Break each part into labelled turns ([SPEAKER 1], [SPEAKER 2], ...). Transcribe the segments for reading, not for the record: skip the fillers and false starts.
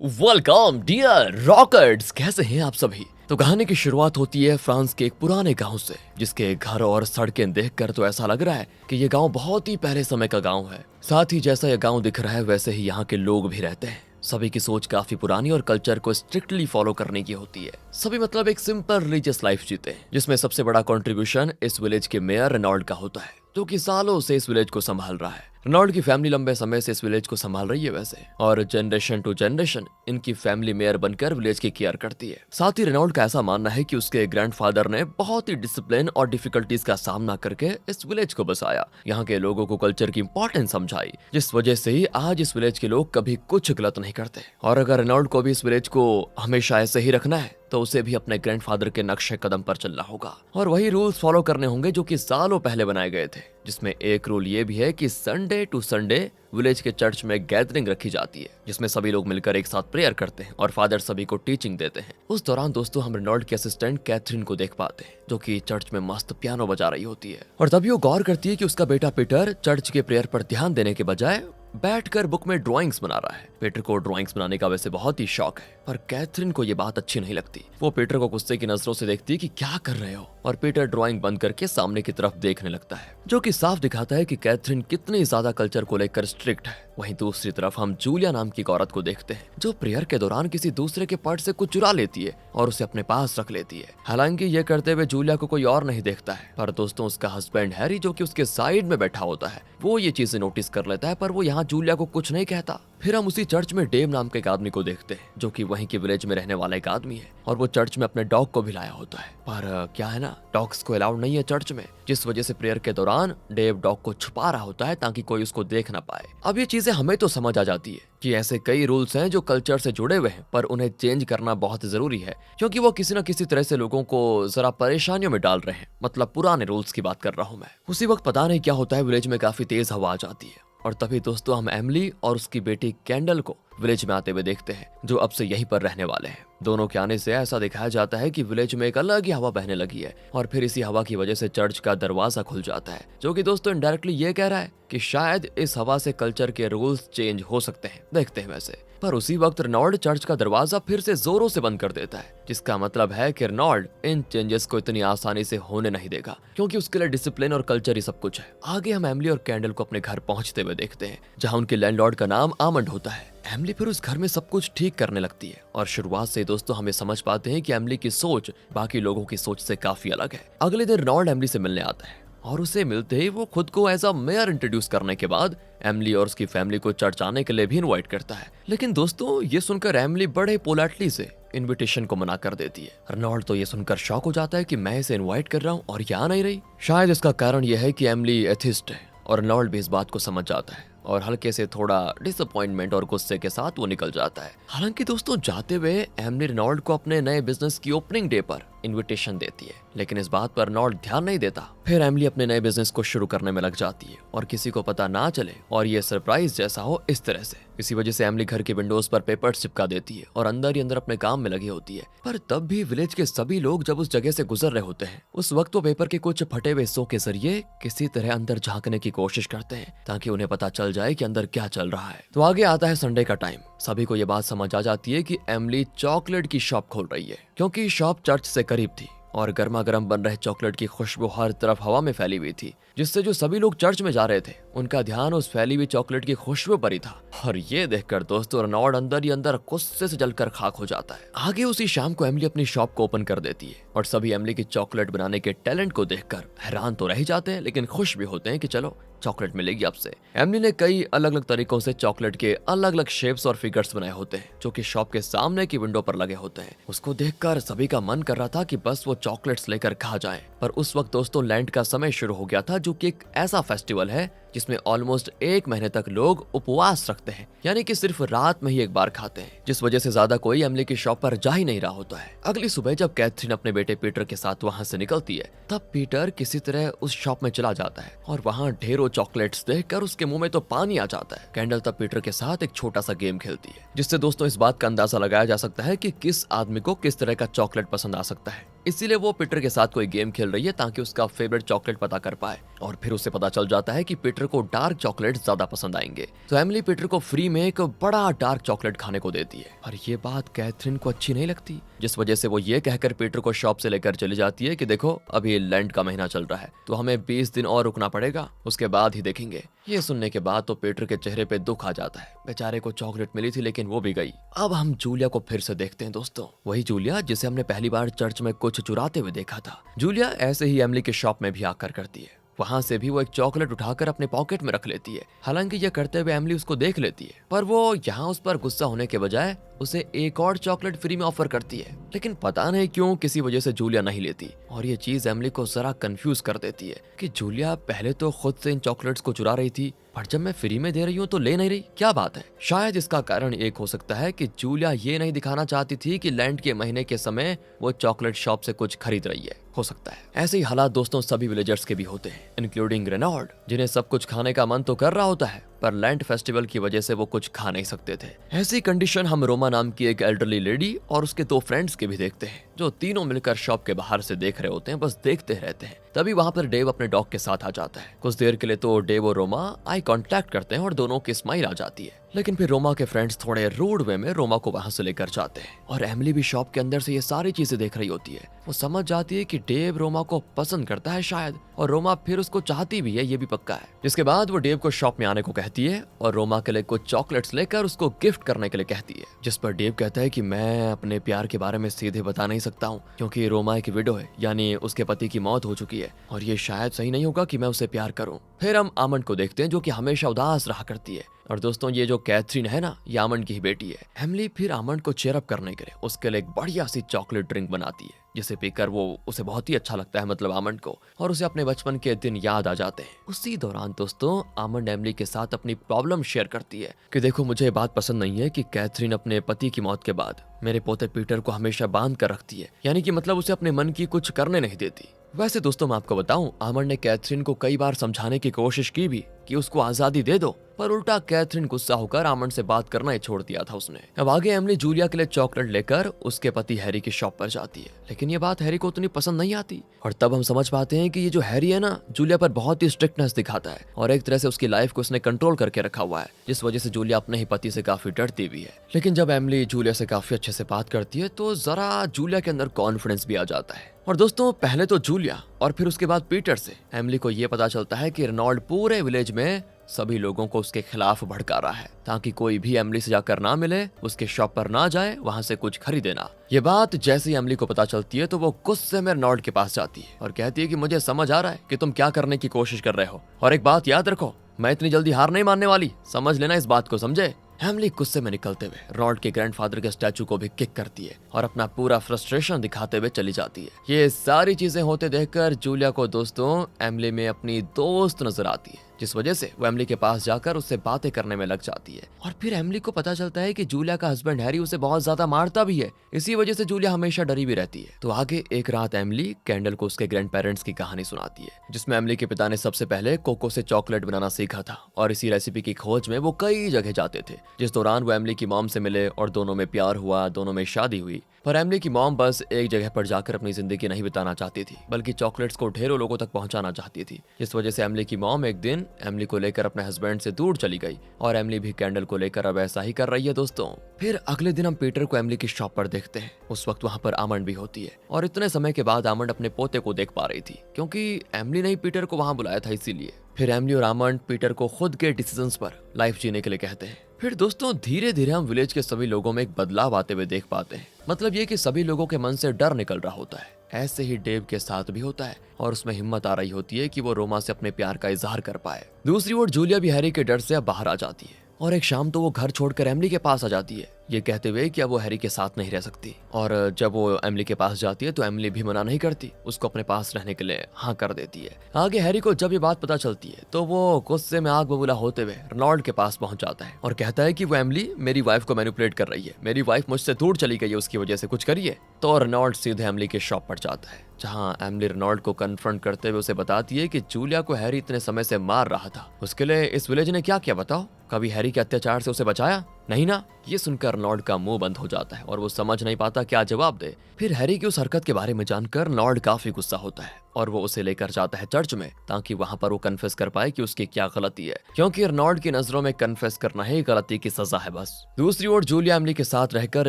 [SPEAKER 1] Welcome dear रॉकर्ट्स, कैसे हैं आप सभी। तो कहानी की शुरुआत होती है फ्रांस के एक पुराने गांव से, जिसके घर और सड़कें देखकर तो ऐसा लग रहा है कि ये गांव बहुत ही पहले समय का गांव है। साथ ही जैसा ये गांव दिख रहा है वैसे ही यहाँ के लोग भी रहते हैं। सभी की सोच काफी पुरानी और कल्चर को स्ट्रिक्टली फॉलो करने की होती है। सभी मतलब एक सिंपल रिलीजियस लाइफ जीते हैं, जिसमें सबसे बड़ा कंट्रीब्यूशन इस विलेज के मेयर रेनॉल्ड का होता है, जो कि सालों से इस विलेज को संभाल रहा है। रेनॉल्ड की फैमिली लंबे समय से इस विलेज को संभाल रही है वैसे, और जनरेशन टू जनरेशन इनकी फैमिली मेयर बनकर विलेज की केयर करती है। साथ ही रेनॉल्ड का ऐसा मानना है कि उसके ग्रैंडफादर ने बहुत ही डिसिप्लिन और डिफिकल्टीज का सामना करके इस विलेज को बसाया, यहाँ के लोगों को कल्चर की इंपॉर्टेंस समझाई, जिस वजह से ही आज इस विलेज के लोग कभी कुछ गलत नहीं करते। और अगर रेनॉल्ड को भी इस विलेज को हमेशा ऐसे ही रखना है तो उसे भी अपने ग्रैंडफादर के नक्शे कदम पर चलना होगा और वही रूल्स फॉलो करने होंगे जो कि सालों पहले बनाए गए थे। जिसमें एक रूल ये भी है कि संडे टू संडे विलेज के चर्च में गैदरिंग रखी जाती है, जिसमें सभी लोग मिलकर एक साथ प्रेयर करते हैं और फादर सभी को टीचिंग देते हैं। उस दौरान दोस्तों हम रेनॉल्ड की असिस्टेंट कैथरीन को देख पाते हैं, जो कि चर्च में मस्त पियानो बजा रही होती है। और तभी वो गौर करती है कि उसका बेटा पीटर चर्च के प्रेयर पर ध्यान देने के बजाय बैठकर बुक में ड्राइंग्स बना रहा है। पीटर को ड्राइंग्स बनाने का वैसे बहुत ही शौक है, पर कैथरीन को ये बात अच्छी नहीं लगती। वो पीटर को गुस्से की नजरों से देखती है कि क्या कर रहे हो, और पीटर ड्राइंग बंद करके सामने की तरफ देखने लगता है, जो कि साफ दिखाता है कि कैथरीन कितनी ज्यादा कल्चर को लेकर स्ट्रिक्ट है। वहीं दूसरी तरफ हम जूलिया नाम की एक औरत को देखते हैं, जो प्रेयर के दौरान किसी दूसरे के पर्स से कुछ चुरा लेती है और उसे अपने पास रख लेती है। हालांकि ये करते हुए जूलिया को कोई और नहीं देखता है, पर दोस्तों उसका हस्बैंड हैरी, जो कि उसके साइड में बैठा होता है, वो ये चीजें नोटिस कर लेता है, पर वो यहाँ जूलिया को कुछ नहीं कहता। फिर हम उसी चर्च में डेव नाम के एक आदमी को देखते हैं, जो कि वहीं के विलेज में रहने वाला एक आदमी है, और वो चर्च में अपने डॉग को भी लाया होता है। पर क्या है ना, डॉग्स को अलाउड नहीं है चर्च में, जिस वजह से प्रेयर के दौरान डेव डॉग को छुपा रहा होता है ताकि कोई उसको देख ना पाए। अब ये चीजें हमें तो समझ आ जाती है कि ऐसे कई रूल्स हैं जो कल्चर से जुड़े हुए हैं, पर उन्हें चेंज करना बहुत जरूरी है, क्योंकि वो किसी न किसी तरह से लोगों को जरा परेशानियों में डाल रहे हैं। मतलब पुराने रूल्स की बात कर रहा हूँ मैं। उसी वक्त पता नहीं क्या होता है, विलेज में काफी तेज हवा आ जाती है, और तभी दोस्तों हम एमिली और उसकी बेटी कैंडल को विलेज में आते हुए देखते हैं, जो अब से यहीं पर रहने वाले हैं। दोनों के आने से ऐसा दिखाया जाता है कि विलेज में एक अलग ही हवा बहने लगी है, और फिर इसी हवा की वजह से चर्च का दरवाजा खुल जाता है, जो कि दोस्तों इनडायरेक्टली ये कह रहा है कि शायद इस हवा से कल्चर के रूल्स चेंज हो सकते हैं। देखते हैं वैसे। पर उसी वक्त रेनॉल्ड चर्च का दरवाजा फिर से जोरों से बंद कर देता है, जिसका मतलब है कि रेनॉल्ड इन चेंजेस को इतनी आसानी से होने नहीं देगा, क्योंकि उसके लिए डिसिप्लिन और कल्चर ही सब कुछ है। आगे हम एमिली और कैंडल को अपने घर पहुंचते हुए देखते हैं, जहां उनके लैंडलॉर्ड का नाम आमंड होता है। एमिली फिर उस घर में सब कुछ ठीक करने लगती है, और शुरुआत से दोस्तों हमें समझ पाते हैं कि एमिली की सोच बाकी लोगों की सोच से काफी अलग है। अगले दिन रेनॉल्ड एमिली से मिलने आता है, और उसे मिलते ही वो खुद को एज अ मेयर इंट्रोड्यूस करने के बाद एमिली और उसकी फैमिली को चर्च आने के लिए भी इनवाइट करता है। लेकिन दोस्तों ये सुनकर एमिली बड़े पोलाइटली से इनविटेशन को मना कर देती है। रेनॉल्ड तो ये सुनकर शॉक हो जाता है कि मैं इसे इनवाइट कर रहा हूँ और ये आ नहीं रही। शायद इसका कारण यह है कि एमिली एथिस्ट है, और रेनॉल्ड भी इस बात को समझ जाता है, और हल्के से थोड़ा डिसअपॉइंटमेंट और गुस्से के साथ वो निकल जाता है। हालांकि दोस्तों जाते हुए एमिली रेनॉल्ड को अपने नए बिजनेस की ओपनिंग डे पर इनविटेशन देती है, लेकिन इस बात पर रेनॉल्ड ध्यान नहीं देता। फिर एमिली अपने नए बिजनेस को शुरू करने में लग जाती है, और किसी को पता ना चले और ये सरप्राइज जैसा हो इस तरह से। इसी वजह से एमिली घर के विंडोज पर पेपर्स चिपका देती है और अंदर ही अंदर अपने काम में लगी होती है। पर तब भी विलेज के सभी लोग जब उस जगह से गुजर रहे होते हैं, उस वक्त वो पेपर के कुछ फटे हुए हिस्सों के जरिए किसी तरह अंदर झांकने की कोशिश करते हैं, ताकि उन्हें पता चल जाए कि अंदर क्या चल रहा है। तो आगे आता है संडे का टाइम। सभी को ये बात समझ आ जाती है कि एमिली चॉकलेट की शॉप खोल रही है, क्योंकि शॉप चर्च से करीब थी, और गर्मा गर्म बन रहे चॉकलेट की खुशबू हर तरफ हवा में फैली हुई थी, जिससे जो सभी लोग चर्च में जा रहे थे उनका ध्यान उस फैली हुई चॉकलेट की खुशबू पर ही था। और ये देखकर दोस्तों रेनॉल्ड अंदर ही अंदर गुस्से से जलकर खाक हो जाता है। आगे उसी शाम को एमिली अपनी शॉप को ओपन कर देती है, और सभी एमिली की चॉकलेट बनाने के टैलेंट को देखकर हैरान तो रह जाते हैं, लेकिन खुश भी होते हैं कि चलो चॉकलेट मिलेगी आपसे। एमिली ने कई अलग अलग तरीकों से चॉकलेट के अलग अलग शेप्स और फिगर्स बनाए होते हैं, जो कि शॉप के सामने की विंडो पर लगे होते हैं। उसको देखकर सभी का मन कर रहा था कि बस वो चॉकलेट्स लेकर खा जाएं। पर उस वक्त दोस्तों लैंड का समय शुरू हो गया था, जो कि एक ऐसा फेस्टिवल है जिसमें ऑलमोस्ट 1 महीने तक लोग उपवास रखते हैं, यानी कि सिर्फ रात में ही एक बार खाते हैं, जिस वजह से ज्यादा कोई एमिली की शॉप पर जा ही नहीं रहा होता है। अगली सुबह जब कैथरीन अपने बेटे पीटर के साथ वहां से निकलती है, तब पीटर किसी तरह उस शॉप में चला जाता है, और वहां ढेरों चॉकलेट्स देखकर उसके मुंह में तो पानी आ जाता है। कैंडल तब पीटर के साथ एक छोटा सा गेम खेलती है, जिससे दोस्तों इस बात का अंदाजा लगाया जा सकता है कि किस आदमी को किस तरह का चॉकलेट पसंद आ सकता है। इसीलिए वो पीटर के साथ कोई गेम खेल रही है ताकि उसका फेवरेट चॉकलेट पता कर पाए। और फिर उसे पता चल जाता है कि पीटर को डार्क चॉकलेट ज्यादा पसंद आएंगे। तो एमिली पीटर को फ्री में एक बड़ा डार्क चॉकलेट खाने को देती है और ये बात कैथरीन को अच्छी नहीं लगती, जिस वजह से वो ये कहकर पीटर को शॉप से लेकर चली जाती है कि देखो अभी लेंट का महीना चल रहा है तो हमें 20 दिन और रुकना पड़ेगा, उसके बाद ही देखेंगे। ये सुनने के बाद तो पीटर के चेहरे पे दुख आ जाता है। बेचारे को चॉकलेट मिली थी लेकिन वो भी गई। अब हम जूलिया को फिर से देखते हैं दोस्तों, वही जूलिया जिसे हमने पहली बार चर्च में कुछ चुराते हुए देखा था। जूलिया ऐसे ही एमिली के शॉप में भी आकर करती है। वहां से भी वो एक चॉकलेट उठाकर अपने पॉकेट में रख लेती है। हालांकि यह करते हुए एमिली उसको देख लेती है, पर वो यहाँ उस पर गुस्सा होने के बजाय उसे एक और चॉकलेट फ्री में ऑफर करती है। लेकिन पता नहीं क्यों किसी वजह से जूलिया नहीं लेती और ये चीज एमिली को जरा कंफ्यूज कर देती है कि जूलिया पहले तो खुद से इन चॉकलेट्स को चुरा रही थी, पर जब मैं फ्री में दे रही हूँ तो ले नहीं रही, क्या बात है। शायद इसका कारण एक हो सकता है कि जूलिया ये नहीं दिखाना चाहती थी कि लैंड के महीने के समय वो चॉकलेट शॉप से कुछ खरीद रही है, हो सकता है। ऐसे ही हालात दोस्तों सभी विलेजर्स के भी होते हैं, इंक्लूडिंग रेनॉल्ड, जिन्हें सब कुछ खाने का मन तो कर रहा होता है पर लैंड फेस्टिवल की वजह से वो कुछ खा नहीं सकते थे। ऐसी कंडीशन हम रोमा नाम की एक एल्डरली लेडी और उसके 2 फ्रेंड्स के भी देखते हैं, जो तीनों मिलकर शॉप के बाहर से देख रहे होते हैं, बस देखते रहते हैं। तभी वहां पर डेव अपने डॉग के साथ आ जाता है। कुछ देर के लिए तो डेव और रोमा आई कांटेक्ट करते हैं और दोनों की स्माइल आ जाती है, लेकिन फिर रोमा के फ्रेंड्स थोड़े रूड वे में रोमा को वहां से लेकर जाते हैं और एमिली भी शॉप के अंदर से ये सारी चीजें देख रही होती है। वो समझ जाती है कि डेव रोमा को पसंद करता है शायद, और रोमा फिर उसको चाहती भी है, ये भी पक्का है। जिसके बाद वो डेव को शॉप में आने को कहती है और रोमा के लिए कुछ चॉकलेट्स लेकर उसको गिफ्ट करने के लिए कहती है, जिस पर डेव कहता है कि मैं अपने प्यार के बारे में सीधे बता नहीं सकता हूँ क्योंकि रोमा एक विडो है, यानी उसके पति की मौत हो चुकी है और ये शायद सही नहीं होगा कि मैं उसे प्यार करूं। फिर हम आमंड को देखते हैं जो कि हमेशा उदास रहा करती है, और दोस्तों ये जो कैथरीन है ना, ये आमंड की ही बेटी है। एमिली फिर आमंड को चेयर अप करने के लिए उसके लिए एक बढ़िया सी चॉकलेट ड्रिंक बनाती है, जिसे पीकर वो उसे बहुत ही अच्छा लगता है, मतलब आमंड को, और उसे अपने बचपन के दिन याद आ जाते हैं। उसी दौरान दोस्तों आमंड एमिली के साथ अपनी प्रॉब्लम शेयर करती है कि देखो मुझे ये बात पसंद नहीं है कि कैथरीन अपने पति की मौत के बाद मेरे पोते पीटर को हमेशा बांध कर रखती है, यानी कि मतलब उसे अपने मन की कुछ करने नहीं देती। वैसे दोस्तों मैं आपको बताऊं, आमंड ने कैथरीन को कई बार समझाने की कोशिश की भी कि उसको आजादी दे दो, पर उल्टा कैथरीन गुस्सा होकर आमंड से बात करना ही छोड़ दिया था उसने। अब आगे एमिली जूलिया के लिए चॉकलेट लेकर उसके पति हैरी की शॉप पर जाती है, लेकिन ये बात हैरी को उतनी पसंद नहीं आती और तब हम समझ पाते हैं कि ये जो हैरी है ना, जूलिया पर बहुत ही स्ट्रिक्टनेस दिखाता है और एक तरह से उसकी लाइफ को उसने कंट्रोल करके रखा हुआ है, जिस वजह से जूलिया अपने ही पति से काफी डरती भी है। लेकिन जब एमिली जूलिया से काफी अच्छे से बात करती है तो जरा जूलिया के अंदर कॉन्फिडेंस भी आ जाता है। और दोस्तों पहले तो जूलिया और फिर उसके बाद पीटर से एमिली को ये पता चलता है कि रेनॉल्ड पूरे विलेज में सभी लोगों को उसके खिलाफ भड़का रहा है ताकि कोई भी एमिली से जाकर ना मिले, उसके शॉप पर ना जाए, वहां से कुछ खरीदे ना। ये बात जैसे ही एमिली को पता चलती है तो वो गुस्से में रेनॉल्ड के पास जाती है और कहती है कि मुझे समझ आ रहा है कि तुम क्या करने की कोशिश कर रहे हो, और एक बात याद रखो, मैं इतनी जल्दी हार नहीं मानने वाली, समझ लेना इस बात को, समझे। एमिली गुस्से में निकलते हुए रेनॉल्ड के ग्रैंडफादर के स्टैचू को भी किक करती है और अपना पूरा फ्रस्ट्रेशन दिखाते हुए चली जाती है। ये सारी चीजें होते देखकर जूलिया को दोस्तों एमिली में अपनी दोस्त नजर आती है, जिस वजह से वो एमिली के पास जाकर उससे बातें करने में लग जाती है। और फिर एमिली को पता चलता है कि जूलिया का हस्बैंड हैरी उसे बहुत ज्यादा मारता भी है, इसी वजह से जूलिया हमेशा डरी भी रहती है। तो आगे एक रात एमिली कैंडल को उसके ग्रैंड पेरेंट्स की कहानी सुनाती है, जिसमें एमिली के पिता ने सबसे पहले कोको से चॉकलेट बनाना सीखा था और इसी रेसिपी की खोज में वो कई जगह जाते थे, जिस दौरान वो एमिली की मॉम से मिले और दोनों में प्यार हुआ, दोनों में शादी हुई। पर एमिली की मॉम बस एक जगह पर जाकर अपनी जिंदगी नहीं बिताना चाहती थी, बल्कि चॉकलेट्स को ढेरों लोगों तक पहुंचाना चाहती थी, जिस वजह से एमिली की मॉम एक दिन एमिली को लेकर अपने हस्बैंड से दूर चली गई और एमिली भी कैंडल को लेकर अब ऐसा ही कर रही है दोस्तों। फिर अगले दिन हम पीटर को एमिली की शॉप पर देखते हैं। उस वक्त वहां पर आमंड भी होती है और इतने समय के बाद आमंड अपने पोते को देख पा रही थी, क्योंकि एमिली ने ही पीटर को वहां बुलाया था इसीलिए। फिर एमिली और आमंड पीटर को खुद के डिसीजंस पर लाइफ जीने के लिए कहते हैं। फिर दोस्तों धीरे धीरे हम विलेज के सभी लोगों में एक बदलाव आते हुए देख पाते हैं, मतलब ये कि सभी लोगों के मन से डर निकल रहा होता है। ऐसे ही डेव के साथ भी होता है और उसमें हिम्मत आ रही होती है कि वो रोमा से अपने प्यार का इजहार कर पाए। दूसरी ओर जूलिया भी हैरी के डर से अब बाहर आ जाती है और एक शाम तो वो घर छोड़कर एमिली के पास आ जाती है, ये कहते हुए कि अब वो हैरी के साथ नहीं रह सकती। और जब वो एमिली के पास जाती है तो एमिली भी मना नहीं करती, उसको अपने पास रहने के लिए हाँ कर देती है। आगे हैरी को जब ये बात पता चलती है तो वो गुस्से में आग बबूला होते हुए रेनॉल्ड के पास पहुंच जाता है और कहता है कि वो एमिली मेरी वाइफ को मैनिपुलेट कर रही है, मेरी वाइफ मुझसे दूर चली गई है, उसकी वजह से कुछ करिए। तो रेनॉल्ड सीधे एमिली के शॉप पर जाता है, जहां एमिली रेनॉल्ड को कन्फ्रंट करते हुए उसे बताती है कि जूलिया को हैरी इतने समय से मार रहा था, उसके लिए इस विलेज ने क्या किया बताओ, कभी हैरी के अत्याचार से उसे बचाया? नहीं ना। ये सुनकर अर्नोल्ड का मुंह बंद हो जाता है और वो समझ नहीं पाता क्या जवाब दे। फिर हैरी की उस हरकत के बारे में जानकर अर्नोल्ड काफी गुस्सा होता है और वो उसे लेकर जाता है चर्च में, ताकि वहां पर वो कन्फेस कर पाए कि उसकी क्या गलती है, क्योंकि अर्नोल्ड की नजरों में कन्फेस करना ही गलती की सजा है बस। दूसरी ओर जूलिया एमिली के साथ रहकर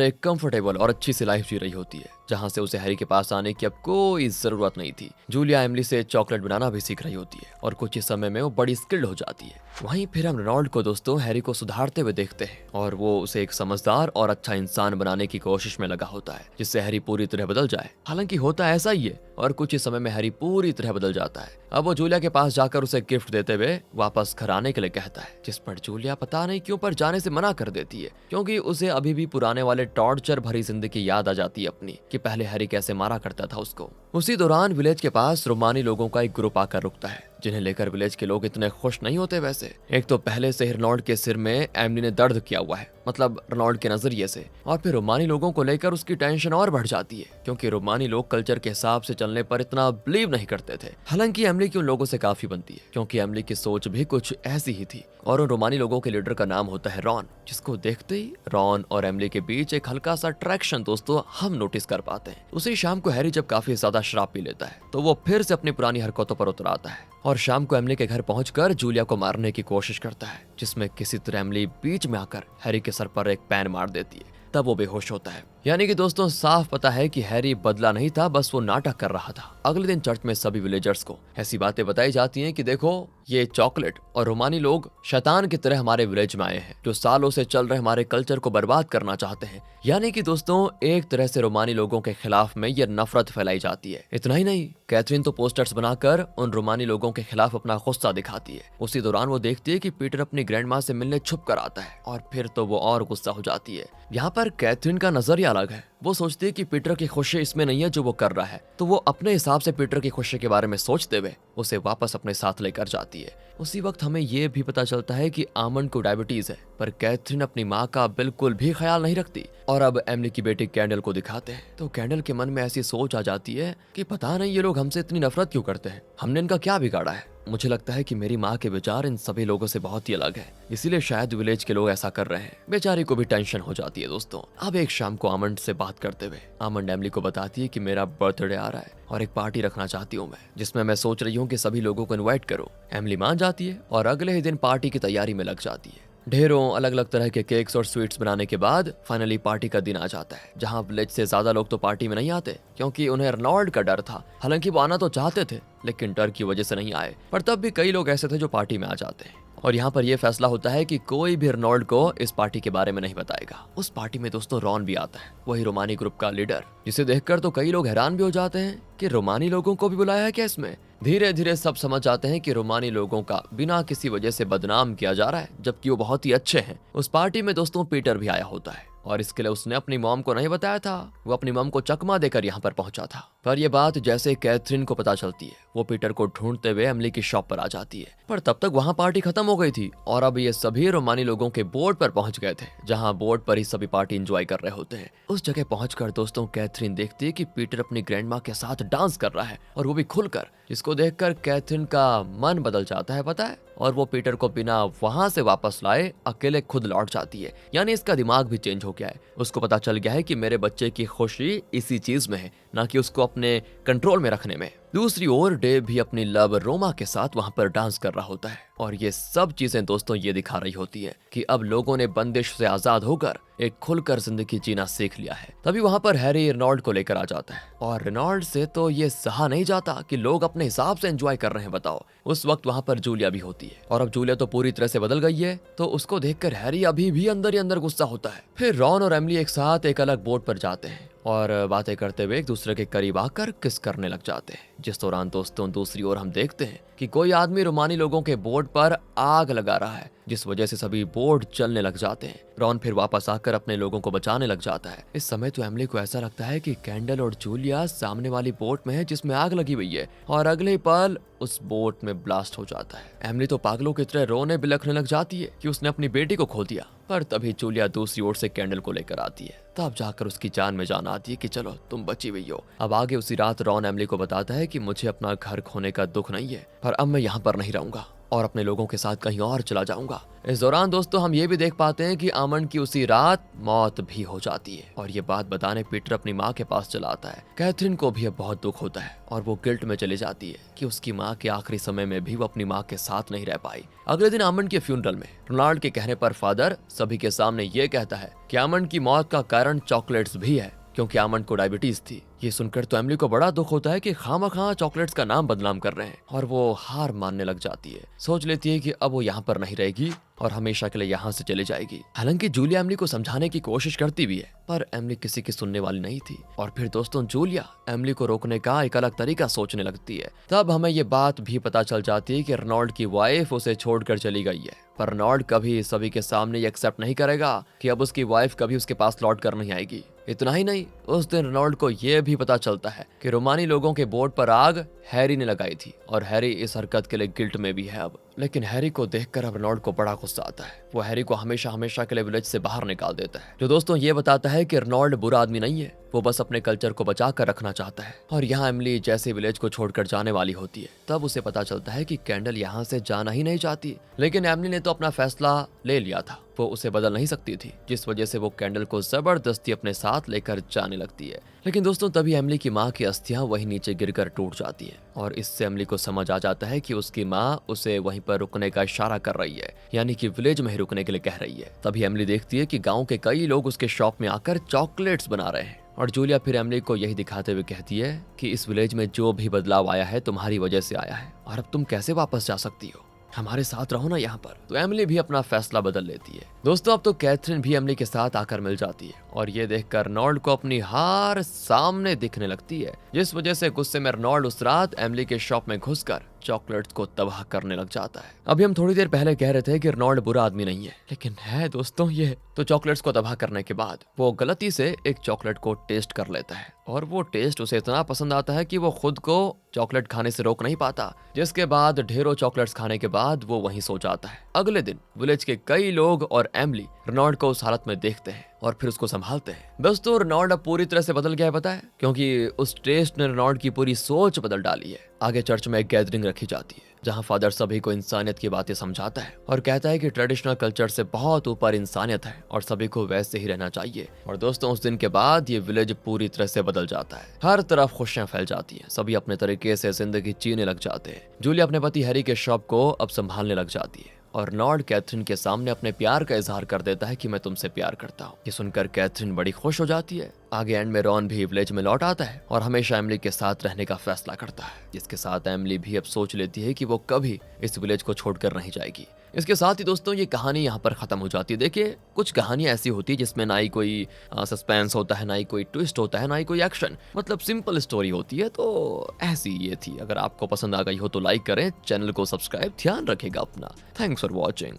[SPEAKER 1] एक कंफर्टेबल और अच्छी सी लाइफ जी रही होती है, जहां से उसे हैरी के पास आने की अब कोई जरूरत नहीं थी। जूलिया एमिली से चॉकलेट बनाना भी सीख रही होती है और कुछ ही समय में वो बड़ी स्किल्ड हो जाती है। वहीं फिर हम रेनॉल्ड को दोस्तों हैरी को सुधारते हुए देखते हैं और वो उसे एक समझदार और अच्छा इंसान बनाने की कोशिश में लगा होता है, जिससे हैरी पूरी तरह बदल जाए। हालांकि होता ऐसा ही है और कुछ ही समय में हैरी पूरी तरह बदल जाता है। अब वो जूलिया के पास जाकर उसे गिफ्ट देते हुए वापस घर आने के लिए कहता है, जिस पर जूलिया पता नहीं क्यों पर जाने से मना कर देती है, क्योंकि उसे अभी भी पुराने वाले टॉर्चर भरी जिंदगी याद आ जाती है अपनी, कि पहले हैरी कैसे मारा करता था उसको। उसी दौरान विलेज के पास रोमानी लोगों का एक ग्रुप आकर रुकता है, जिन्हें लेकर विलेज के लोग इतने खुश नहीं होते वैसे। एक तो पहले से रेनॉल्ड के सिर में एमिली ने दर्द किया हुआ है, मतलब रेनॉल्ड के नजरिए से, और फिर रोमानी लोगों को लेकर उसकी टेंशन और बढ़ जाती है, क्योंकि रोमानी लोग कल्चर के हिसाब से चलने पर इतना बिलीव नहीं करते थे। हालांकि एमिली की उन लोगों से काफी बनती है, क्योंकि एमिली की सोच भी कुछ ऐसी ही थी। और उन रोमानी लोगों के लीडर का नाम होता है रॉन, जिसको देखते ही रॉन और एमिली के बीच एक हल्का सा अट्रैक्शन दोस्तों हम नोटिस कर पाते हैं। उसी शाम को हैरी जब काफी ज्यादा शराब पी लेता है, तो वो फिर से अपनी पुरानी हरकतों पर उतर आता है और शाम को एमिली के घर पहुंचकर जूलिया को मारने की कोशिश करता है, जिसमें किसी तरह एमिली बीच में आकर हैरी के सर पर एक पैन मार देती है। तब वो बेहोश होता है। यानी कि दोस्तों साफ पता है कि हैरी बदला नहीं था, बस वो नाटक कर रहा था। अगले दिन चर्च में सभी विलेजर्स को ऐसी बातें बताई जाती हैं कि देखो ये चॉकलेट और रोमानी लोग शैतान की तरह हमारे विलेज में आए हैं, जो सालों से चल रहे हमारे कल्चर को बर्बाद करना चाहते हैं। यानी कि दोस्तों एक तरह से रोमानी लोगों के खिलाफ में ये नफरत फैलाई जाती है। इतना ही नहीं, कैथरीन तो पोस्टर्स बनाकर उन रोमानी लोगों के खिलाफ अपना गुस्सा दिखाती है। उसी दौरान वो देखती है कि पीटर अपनी ग्रैंड माँ से मिलने छुप कर आता है और फिर तो वो और गुस्सा हो जाती है। यहाँ पर कैथरीन का नजरिया अलग है। वो सोचती है कि पीटर की खुशी इसमें नहीं है जो वो कर रहा है, तो वो अपने हिसाब से पीटर की खुशी के बारे में सोचते हुए उसे वापस अपने साथ लेकर जाती है। उसी वक्त हमें ये भी पता चलता है कि आमंड को डायबिटीज है, पर कैथरीन अपनी माँ का बिल्कुल भी ख्याल नहीं रखती। और अब एमिली की बेटी कैंडल को दिखाते हैं, तो कैंडल के मन में ऐसी सोच आ जाती है कि पता नहीं ये लोग हमसे इतनी नफरत क्यों करते हैं, हमने इनका क्या बिगाड़ा है। मुझे लगता है कि मेरी माँ के विचार इन सभी लोगों से बहुत ही अलग है, इसीलिए शायद विलेज के लोग ऐसा कर रहे हैं। बेचारी को भी टेंशन हो जाती है दोस्तों। अब एक शाम को आमंड से बात करते हुए आमंड एमिली को बताती है कि मेरा बर्थडे आ रहा है और एक पार्टी रखना चाहती हूँ मैं, जिसमें मैं सोच रही हूँ कि सभी लोगों को इनवाइट करूँ। एमिली मान जाती है और अगले ही दिन पार्टी की तैयारी में लग जाती है। ढेरों अलग अलग तरह के केक्स और स्वीट्स बनाने के बाद फाइनली पार्टी का दिन आ जाता है, जहां विलेज से ज्यादा लोग तो पार्टी में नहीं आते, क्योंकि उन्हें रेनॉल्ड का डर था। हालांकि वो आना तो चाहते थे, लेकिन डर की वजह से नहीं आए, पर तब भी कई लोग ऐसे थे जो पार्टी में आ जाते हैं। और यहाँ पर यह फैसला होता है कि कोई भी रेनॉल्ड को इस पार्टी के बारे में नहीं बताएगा। उस पार्टी में दोस्तों रॉन भी आता है, वही रोमानी ग्रुप का लीडर, जिसे देखकर तो कई लोग हैरान भी हो जाते हैं कि रोमानी लोगों को भी बुलाया है क्या इसमें। धीरे धीरे सब समझ जाते हैं कि रोमानी लोगों का बिना किसी वजह से बदनाम किया जा रहा है, जबकि वो बहुत ही अच्छे हैं। उस पार्टी में दोस्तों पीटर भी आया होता है और इसके लिए उसने अपनी मॉम को नहीं बताया था, वो अपनी मॉम को चकमा देकर यहाँ पर पहुंचा था। पर यह बात जैसे कैथरीन को पता चलती है, वो पीटर को ढूंढते हुए एमिली की शॉप पर आ जाती है। पर तब तक वहाँ पार्टी खत्म हो गई थी और अब ये सभी रोमानी लोगों के बोर्ड पर पहुंच गए थे, जहाँ बोर्ड पर ही सभी पार्टी एंजॉय कर रहे होते हैं। उस जगह पहुंचकर दोस्तों कैथरीन देखती है कि पीटर अपनी ग्रैंड माँ के साथ डांस कर रहा है, और वो भी खुलकर, जिसको देखकर कैथरीन का मन बदल जाता है पता है, और वो पीटर को बिना वहां से वापस लाए अकेले खुद लौट जाती है। यानी इसका दिमाग भी चेंज हो गया है। उसको पता चल गया है कि मेरे बच्चे की खुशी इसी चीज में है, ना कि उसको अपने कंट्रोल में रखने में। दूसरी ओर डेव भी अपनी लव रोमा के साथ वहां पर डांस कर रहा होता है, और ये सब चीजें दोस्तों ये दिखा रही होती है कि अब लोगों ने बंदिश से आजाद होकर एक खुलकर जिंदगी जीना सीख लिया है। तभी वहां पर हैरी रेनॉल्ड को लेकर आ जाता है, और रेनॉल्ड से तो ये सहा नहीं जाता कि लोग अपने हिसाब से एंजॉय कर रहे हैं। बताओ, उस वक्त वहां पर जूलिया भी होती है, और अब जूलिया तो पूरी तरह से बदल गई है, तो उसको देखकर हैरी अभी भी अंदर ही अंदर गुस्सा होता है। फिर रॉन और एमिली एक साथ एक अलग बोट पर जाते हैं और बातें करते हुए एक दूसरे के करीब आकर किस करने लग जाते हैं। जिस दौरान दोस्तों दूसरी ओर हम देखते हैं कि कोई आदमी रोमानी लोगों के बोट पर आग लगा रहा है, जिस वजह से सभी बोट जलने लग जाते हैं। रॉन फिर वापस आकर अपने लोगों को बचाने लग जाता है। इस समय तो एमिली को ऐसा लगता है कि कैंडल और जूलिया सामने वाली बोट में है जिसमें आग लगी हुई है, और अगले ही पल उस बोट में ब्लास्ट हो जाता है। एमिली तो पागलों की तरह रोने बिलखने लग जाती है कि उसने अपनी बेटी को खो दिया। पर तभी जूलिया दूसरी ओर से कैंडल को लेकर आती है, तब जाकर उसकी जान में जान आती है कि चलो तुम बची हुई हो। अब आगे उसी रात रॉन एमिली को बताता है कि मुझे अपना घर खोने का दुख नहीं है, पर अब मैं यहाँ पर नहीं रहूंगा, और अपने लोगों के साथ कहीं और चला जाऊंगा। इस दौरान दोस्तों हम ये भी देख पाते हैं कि आमन की उसी रात मौत भी हो जाती है और ये बात बताने पीटर अपनी माँ के पास चला आता है। कैथरीन को भी अब बहुत दुख होता है और वो गिल्ट में चली जाती है कि उसकी माँ के आखिरी समय में भी वो अपनी माँ के साथ नहीं रह पाई। अगले दिन आमन के फ्यूनरल में रोनाल्ड के कहने पर फादर सभी के सामने ये कहता है कि आमन की मौत का कारण चॉकलेट्स भी है, क्योंकि आमन को डायबिटीज थी। ये सुनकर तो एमिली को बड़ा दुख होता है कि खामखा चॉकलेट्स का नाम बदनाम कर रहे हैं और वो हार मानने लग जाती है। सोच लेती है कि अब वो यहाँ पर नहीं रहेगी और हमेशा के लिए यहाँ से चली जाएगी। हालांकि जूलिया एमिली को समझाने की कोशिश करती भी है, पर एमिली किसी की सुनने वाली नहीं थी। और फिर दोस्तों जूलिया एमिली को रोकने का एक अलग तरीका सोचने लगती है। तब हमें ये बात भी पता चल जाती है कि रेनॉल्ड की वाइफ उसे छोड़कर चली गई है, पर रेनॉल्ड कभी सभी के सामने ये एक्सेप्ट नहीं करेगा कि अब उसकी वाइफ कभी उसके पास लौट कर नहीं आएगी। इतना ही नहीं, उस दिन रेनॉल्ड को यह भी पता चलता है कि रोमानी लोगों के बोर्ड पर आग हैरी ने लगाई थी और हैरी इस हरकत के लिए गिल्ट में भी है अब। लेकिन हैरी को देखकर अब रेनॉल्ड को बड़ा गुस्सा आता है। वो हैरी को हमेशा के लिए विलेज से बाहर निकाल देता है, जो दोस्तों ये बताता है कि रेनॉल्ड बुरा आदमी नहीं है, वो बस अपने कल्चर को बचा कर रखना चाहता है। और यहाँ एमिली जैसे विलेज को छोड़कर जाने वाली होती है, तब उसे पता चलता है कि कैंडल यहाँ से जाना ही नहीं चाहती। लेकिन एमिली ने तो अपना फैसला ले लिया था, वो उसे बदल नहीं सकती थी, जिस वजह से वो कैंडल को जबरदस्ती अपने साथ लेकर जाने लगती है। लेकिन दोस्तों तभी एमिली की माँ की अस्थियां वहीं नीचे गिरकर टूट जाती हैं और इससे एमिली को समझ आ जाता है कि उसकी माँ उसे वहीं पर रुकने का इशारा कर रही है, यानी कि विलेज में ही रुकने के लिए कह रही है। तभी एमिली देखती है कि गांव के कई लोग उसके शॉप में आकर चॉकलेट्स बना रहे हैं और जूलिया फिर एमिली को यही दिखाते हुए कहती है कि इस विलेज में जो भी बदलाव आया है तुम्हारी वजह से आया है और अब तुम कैसे वापस जा सकती हो, हमारे साथ रहो ना यहाँ पर। तो एमिली भी अपना फैसला बदल लेती है। दोस्तों अब तो कैथरीन भी एमिली के साथ आकर मिल जाती है और ये देखकर रेनॉल्ड को अपनी हार सामने दिखने लगती है, जिस वजह से गुस्से में रेनॉल्ड उस रात एमिली के शॉप में घुसकर चॉकलेट्स को तबाह करने लग जाता है। अभी हम थोड़ी देर पहले कह रहे थे कि रेनॉल्ड बुरा आदमी नहीं है, लेकिन है दोस्तों ये। तो चॉकलेट्स को तबाह करने के बाद वो गलती से एक चॉकलेट को टेस्ट कर लेता है और वो टेस्ट उसे इतना पसंद आता है कि वो खुद को चॉकलेट खाने से रोक नहीं पाता, जिसके बाद ढेरों चॉकलेट्स खाने के बाद वो वहीं सो जाता है। अगले दिन विलेज के कई लोग और एमिली रेनॉल्ड को उस हालत में देखते हैं और फिर उसको संभालते हैं। दोस्तों रेनॉल्ड अब पूरी तरह से बदल गया है, पता है, क्योंकि उस टेस्ट ने रेनॉल्ड की पूरी सोच बदल डाली है। आगे चर्च में एक गैदरिंग रखी जाती है जहां फादर सभी को इंसानियत की बातें समझाता है और कहता है कि ट्रेडिशनल कल्चर से बहुत ऊपर इंसानियत है और सभी को वैसे ही रहना चाहिए। और दोस्तों उस दिन के बाद ये विलेज पूरी तरह से बदल जाता है। हर तरफ खुशियां फैल जाती हैं, सभी अपने तरीके से जिंदगी जीने लग जाते हैं। जूलिया अपने पति हैरी के शॉप को अब संभालने लग जाती है और रेनॉल्ड कैथरीन के सामने अपने प्यार का इजहार कर देता है कि मैं तुमसे प्यार करता हूँ। ये सुनकर कैथरीन बड़ी खुश हो जाती है। आगे एंड में रॉन भी विलेज में लौट आता है और हमेशा एमिली के साथ रहने का फैसला करता है, जिसके साथ एमिली भी अब सोच लेती है कि वो कभी इस विलेज को छोड़कर नहीं जाएगी। इसके साथ ही दोस्तों ये कहानी यहाँ पर खत्म हो जाती है। देखिए कुछ कहानियां ऐसी होती है जिसमें ना ही कोई सस्पेंस होता है, ना ही कोई ट्विस्ट होता है, ना ही कोई एक्शन, मतलब सिंपल स्टोरी होती है। तो ऐसी ये थी। अगर आपको पसंद आ गई हो तो लाइक करें, चैनल को सब्सक्राइब, ध्यान रखेगा अपना। Thanks for watching.